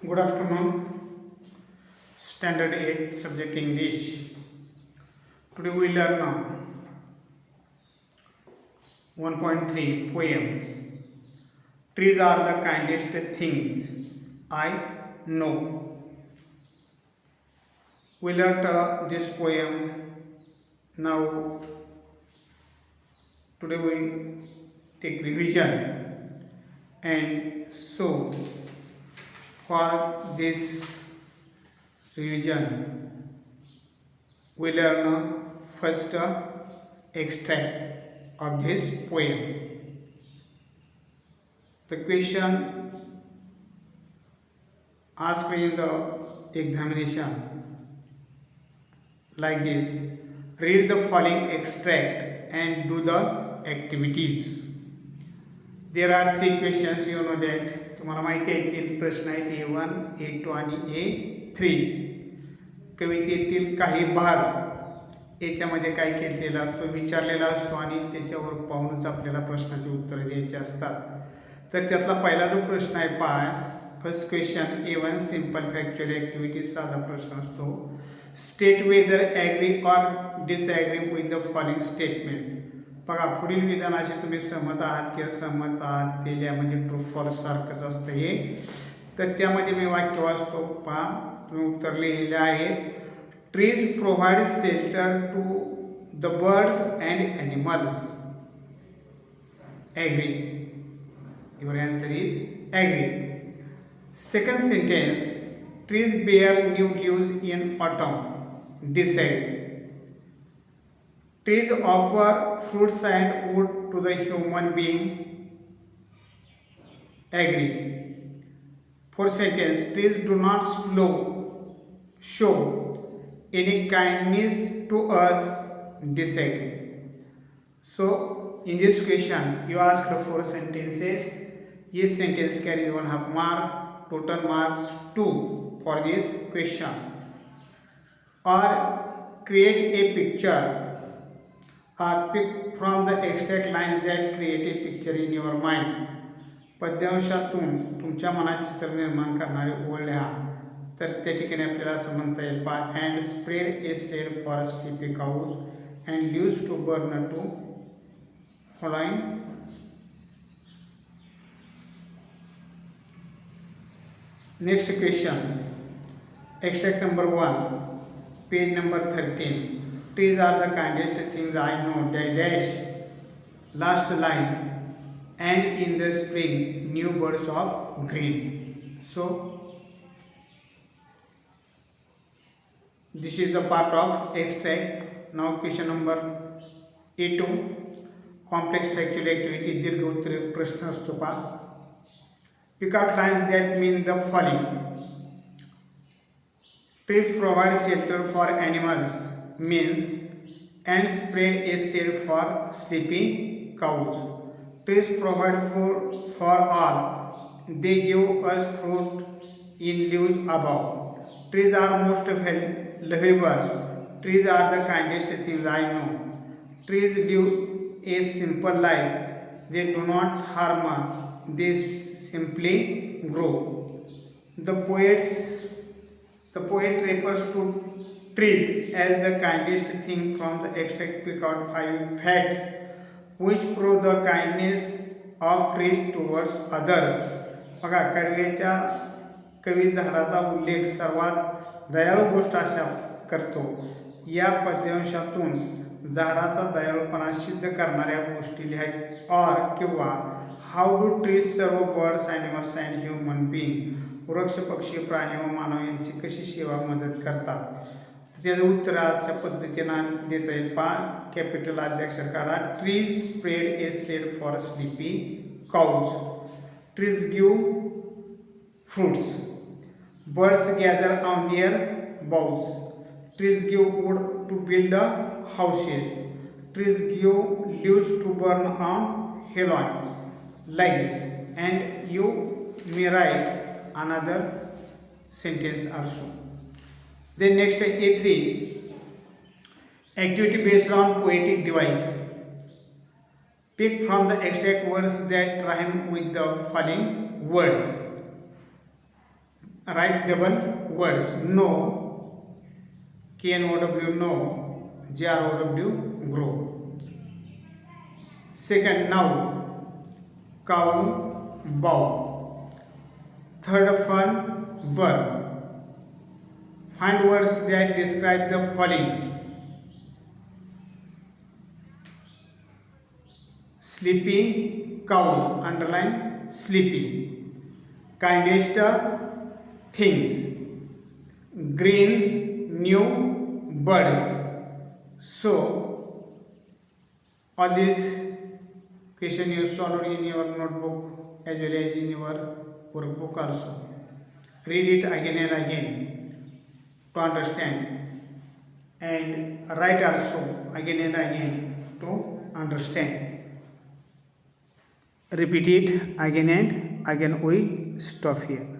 Good afternoon, Standard 8 Subject English. Today we learn now 1.3 Poem. Trees are the kindest things I know. We learned this poem. Now today we take revision, and so for this revision we learn first extract of this poem. The question asked in the examination like this: read the following extract and do the activities. There are three questions, you know that. तुम्हाला माहिती आहे तीन प्रश्न आहेत, A1, A2 आणि A3. कवितेतील काही भाग याच्यामध्ये काय केलेला असतो, विचारलेला असतो आणि त्याच्यावर पाहूनच आपल्याला प्रश्नाची उत्तरं द्यायची असतात. तर त्यातला पहिला जो प्रश्न आहे first question A1 simple factual activity, साधा प्रश्न असतो. State whether agree or disagree with the following statements. बघा, पुढील विधानाशी तुम्ही सहमत आहात किंवा सहमत आहात ते लिहा, म्हणजे ट्रू फॉल्स सारखंच असतं हे. तर त्यामध्ये मी वाक्य वाचतो, पहा तुम्ही उत्तर लिहिलेले आहेत. Trees provide shelter to the birds and animals. Agree. Your answer is agree. Second sentence, trees bear new leaves in autumn. Disagree. Trees offer fruits and wood to the human being. Agree. Fourth sentence, trees do not show any kindness to us. Disagree. So, in this question, you asked 4 sentences. Each sentence carries 1/2 mark. Total marks 2 for this question. Or create a picture. Pick from the extract lines that create a picture in your mind. पद्यांशातून तुमच्या मनात चित्र निर्माण करणारे ओळ लिहा. तर त्या ठिकाणी आपल्याला असं म्हणता येईल, and spread a shade for sleepy cows and leaves to burn to following. Next question, extract number 1, page number 13. Trees are the kindest things I know. Dash. Last line, and in the spring new birds of green. So this is the part of extract. Now question number A2, complex factual activity, दीर्घ उत्तर प्रश्न असतो पहा. Pick out lines that mean the following. Trees provide shelter for animals means and spread a shade for sleepy cows. Trees provide food for all. They give us fruit in leaves above. Trees are most lovable. Trees are the kindest things I know. Trees live a simple life. They do not harm. They simply grow. The poet refers to trees as the kindest thing. From the extract, pick out 5 facts which prove the kindness of trees towards others. बघा, कवी झाडाचा उल्लेख सर्वात दयाळू गोष्ट अशा करतो. या पद्यांशातून झाडाचा दयाळूपणा सिद्ध करणाऱ्या गोष्टी लिहा. और किंवा how do trees serve birds, animals and human being. वृक्ष, पक्षी, प्राणी व मानव यांची कशी सेवा मदत करतात. त्याचं उत्तर अशा पद्धतीनं देता येईल. कॅपिटल अध्यक्षर काढा. Trees spread a shade for sleepy cows. Trees give fruits. Birds gather on their boughs. Trees give wood to build houses. Trees give leaves to burn on heron. Like this. And you may write another sentence also. Then next A3, activity based on poetic device. Pick from the extract words that rhyme with the following words. Write double words. No, K-N-O-W, no, G-R-O-W, grow. Second, now, cow, bow. Third one, verb. Find words that describe the following. Sleepy, cow, underline sleepy. Kindest things. Green, new, birds. So, all these question you solved in your notebook as well as in your workbook also. Read it again and again to understand, and write also again and again to understand. Repeat it again and again. We stop here.